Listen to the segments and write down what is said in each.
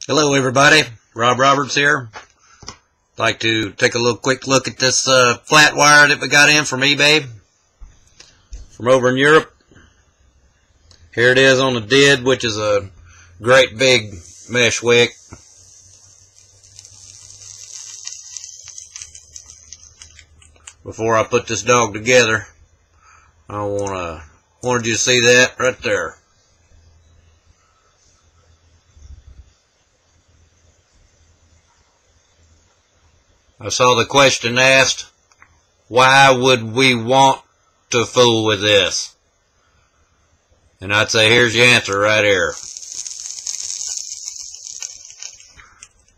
Hello everybody, Rob Roberts here. I'd like to take a quick look at this flat wire that we got in from eBay from over in Europe. Here it is on the did, which is a great big mesh wick. Before I put this dog together, I wanted you to see that right there. I saw the question asked, why would we want to fool with this? And I'd say, here's your answer right here.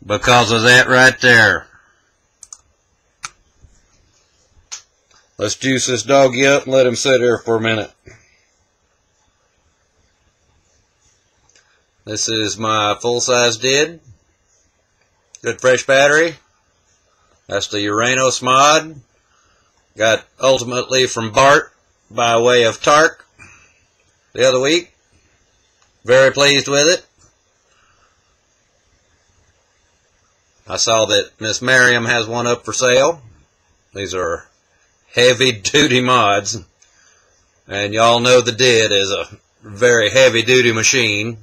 Because of that right there. Let's juice this doggy up and let him sit here for a minute. This is my full-size did. Good fresh battery. That's the Uranos mod. Got ultimately from Bart by way of Tark the other week. Very pleased with it. I saw that Miss Miriam has one up for sale. These are heavy duty mods. And y'all know the did is a very heavy duty machine.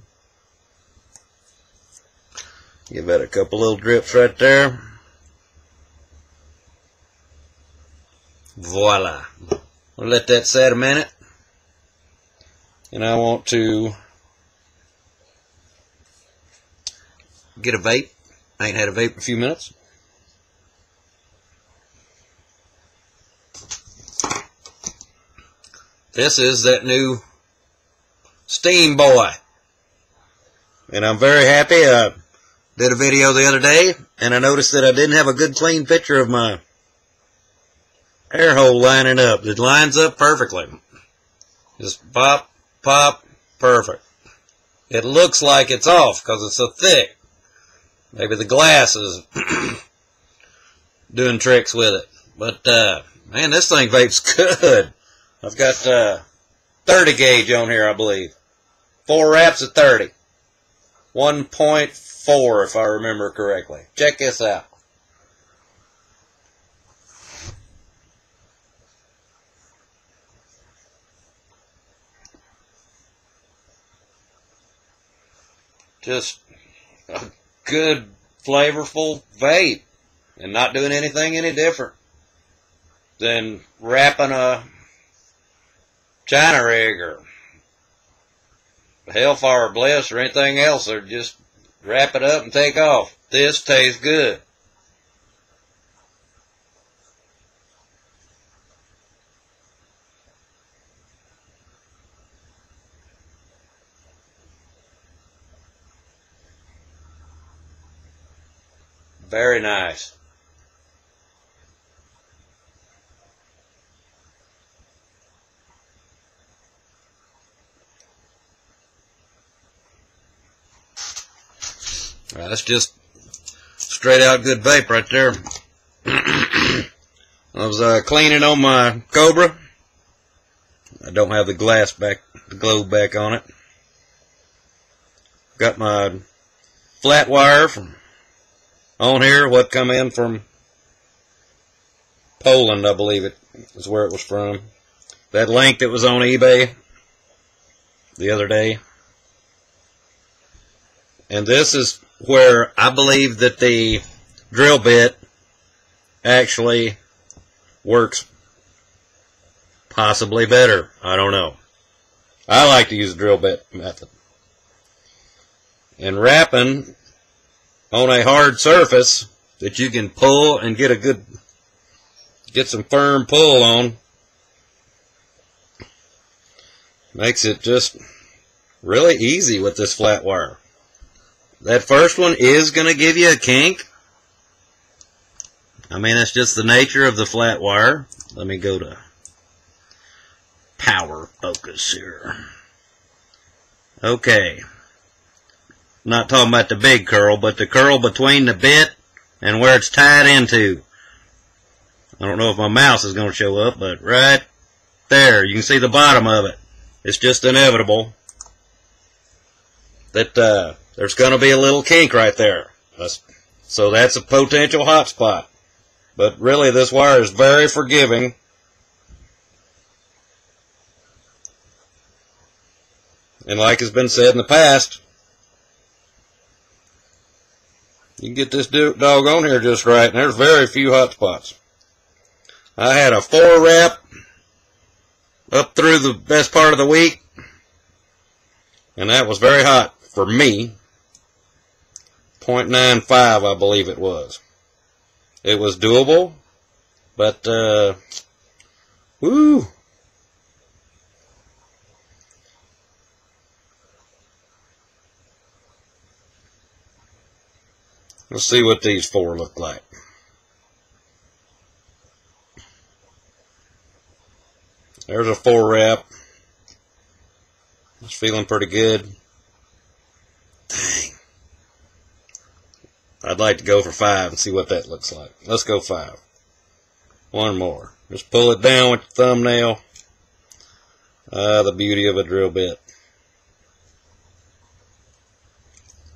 Give that a couple little drips right there. Voila. We'll let that set a minute. And I want to get a vape. I ain't had a vape in a few minutes. This is that new Steamboy. And I'm very happy. I did a video the other day and I noticed that I didn't have a good clean picture of my air hole lining up. It lines up perfectly. Just pop, pop, perfect. It looks like it's off because it's so thick. Maybe the glass is doing tricks with it. But, man, this thing vapes good. I've got 30 gauge on here, I believe. 4 wraps of 30. 1.4 if I remember correctly. Check this out. Just a good, flavorful vape, and not doing anything any different than wrapping a China rig or Hellfire Bliss or anything else, or just wrap it up and take off. This tastes good. Very nice. Well, that's just straight out good vape right there. I was cleaning on my Cobra. I don't have the glass back, the globe back on it. Got my flat wire from on here, what come in from Poland, I believe it is where it was from. That link that was on eBay the other day. And this is where I believe that the drill bit actually works possibly better. I don't know. I like to use the drill bit method. And wrapping on a hard surface that you can pull and get some firm pull on makes it just really easy with this flat wire. That first one is going to give you a kink. I mean, that's just the nature of the flat wire. Let me go to power focus here. Okay. Not talking about the big curl, but the curl between the bit and where it's tied into. I don't know if my mouse is going to show up, but right there, you can see the bottom of it. It's just inevitable that there's going to be a little kink right there. So that's a potential hot spot. But really, this wire is very forgiving. And like has been said in the past, you can get this dog on here just right, and there's very few hot spots. I had a 4 wrap up through the best part of the week, and that was very hot for me. 0.95, I believe it was. It was doable, but, woo. Let's see what these 4 look like. There's a 4 wrap. It's feeling pretty good. Dang. I'd like to go for 5 and see what that looks like. Let's go 5. One more. Just pull it down with your thumbnail. The beauty of a drill bit.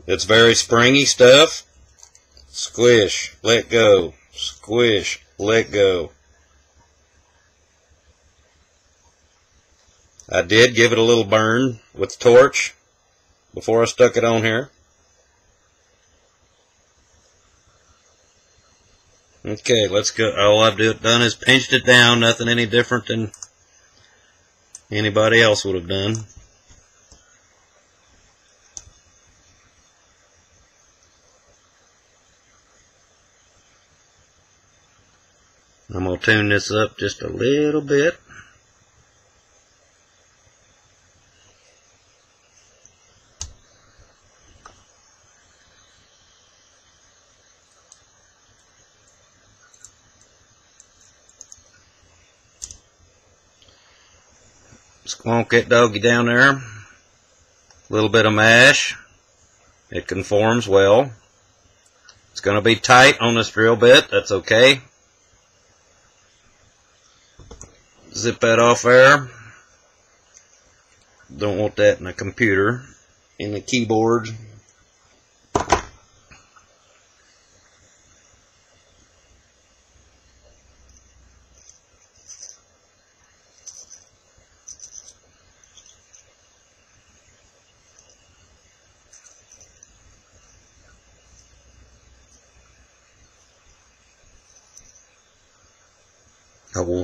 It's very springy stuff. Squish, let go. Squish, let go. I did give it a little burn with the torch before I stuck it on here. Okay, let's go. All I've done is pinched it down. Nothing any different than anybody else would have done. I'm going to tune this up just a little bit. Squonk that doggy down there. A little bit of mash. It conforms well. It's going to be tight on this drill bit. That's okay. Zip that off there. Don't want that in the computer, in the keyboard.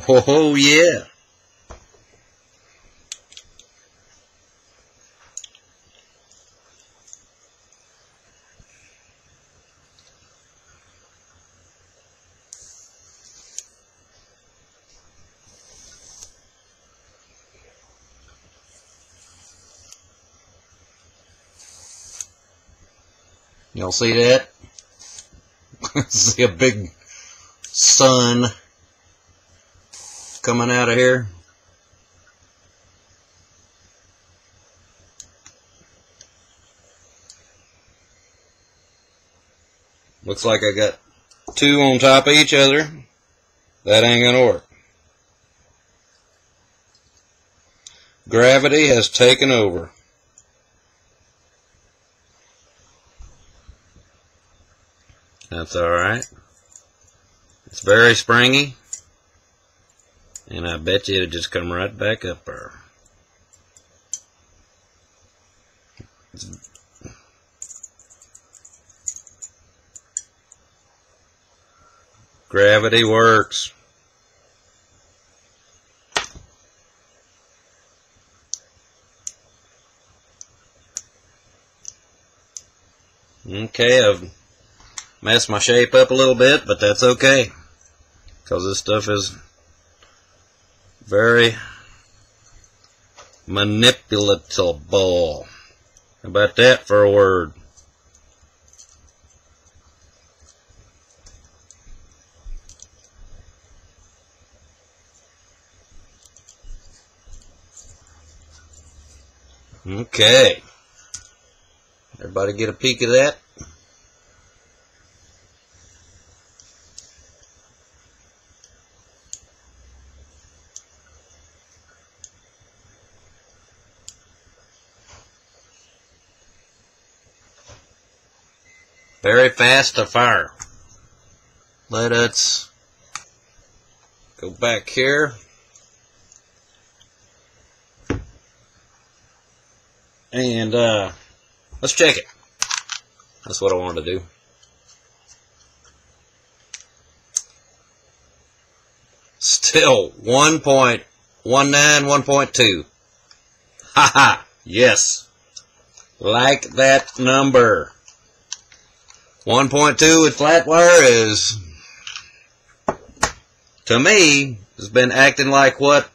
Oh, yeah. Y'all see that? See a big sun coming out of here. Looks like I got 2 on top of each other. That ain't gonna work. Gravity has taken over. That's alright. It's very springy. And I bet you it'll just come right back up there. Gravity works. Okay, I've messed my shape up a little bit, but that's okay. Because this stuff is very manipulatable. How about that for a word? Okay. Everybody get a peek of that? Very fast to fire. Let us go back here. And let's check it. That's what I wanted to do. Still 1.19, 1.2. Haha, yes. Like that number. 1.2 with flat wire is, to me, has been acting like what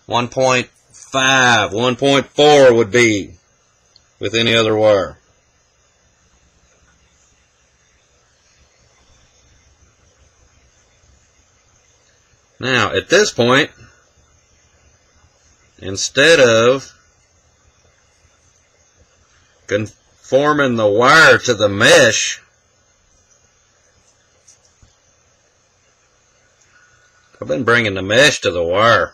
1.5, 1.4 would be with any other wire. Now, at this point, instead of conforming the wire to the mesh, I've been bringing the mesh to the wire.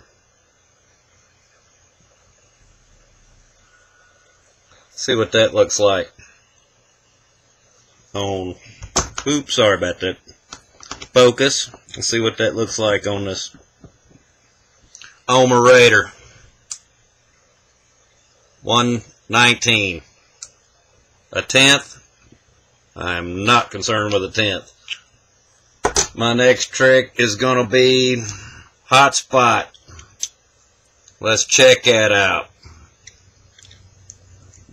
See what that looks like on, oops, sorry about that, focus. Let's see what that looks like on this ohmerator. 119. A tenth. I'm not concerned with a tenth. My next trick is going to be hot spot. Let's check that out.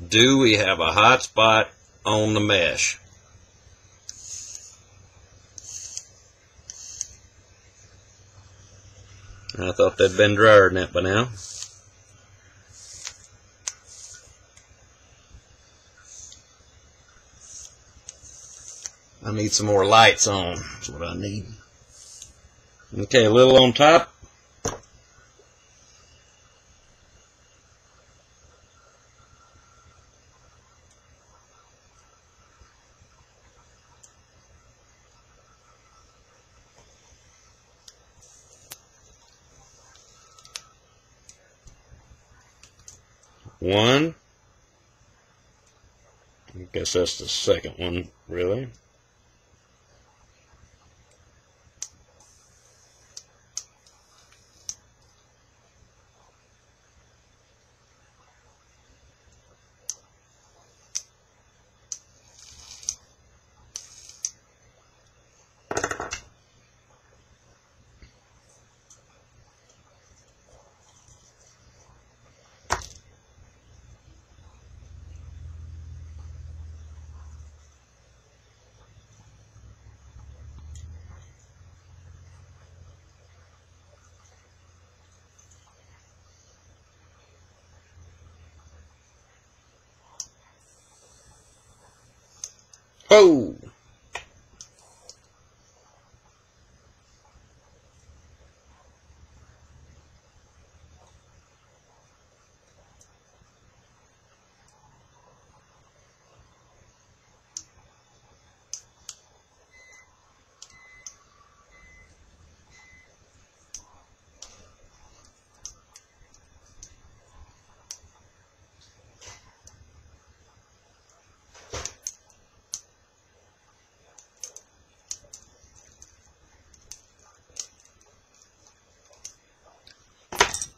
Do we have a hot spot on the mesh? I thought they'd been drier than that by now. I need some more lights on. That's what I need. Okay, a little on top. One. I guess that's the second one, really. Oh!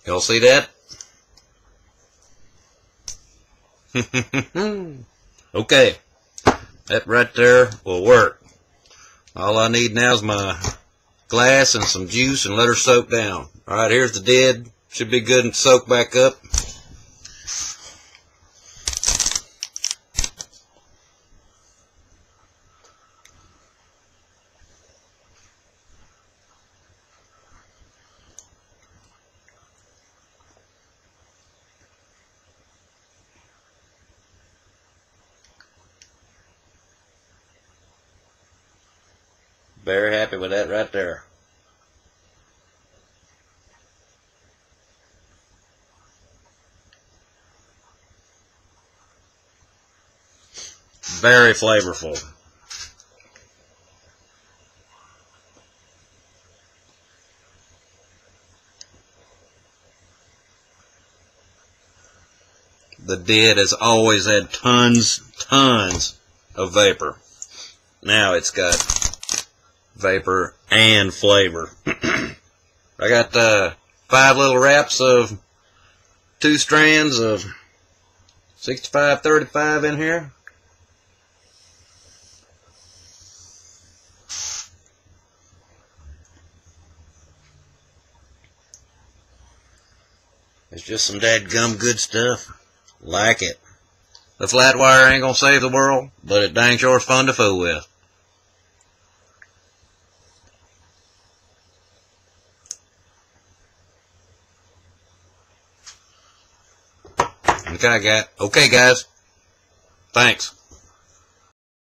Y'all see that? Okay, that right there will work. All I need now is my glass and some juice and let her soak down. Alright, here's the dead. Should be good and soak back up. Very happy with that right there. Very flavorful. The dead has always had tons of vapor. Now it's got vapor and flavor. I got 5 little wraps of 2 strands of 6535 in here. It's just some dadgum good stuff. Like it. The flat wire ain't gonna save the world, but it dang sure is fun to fool with. Okay, guys. Thanks.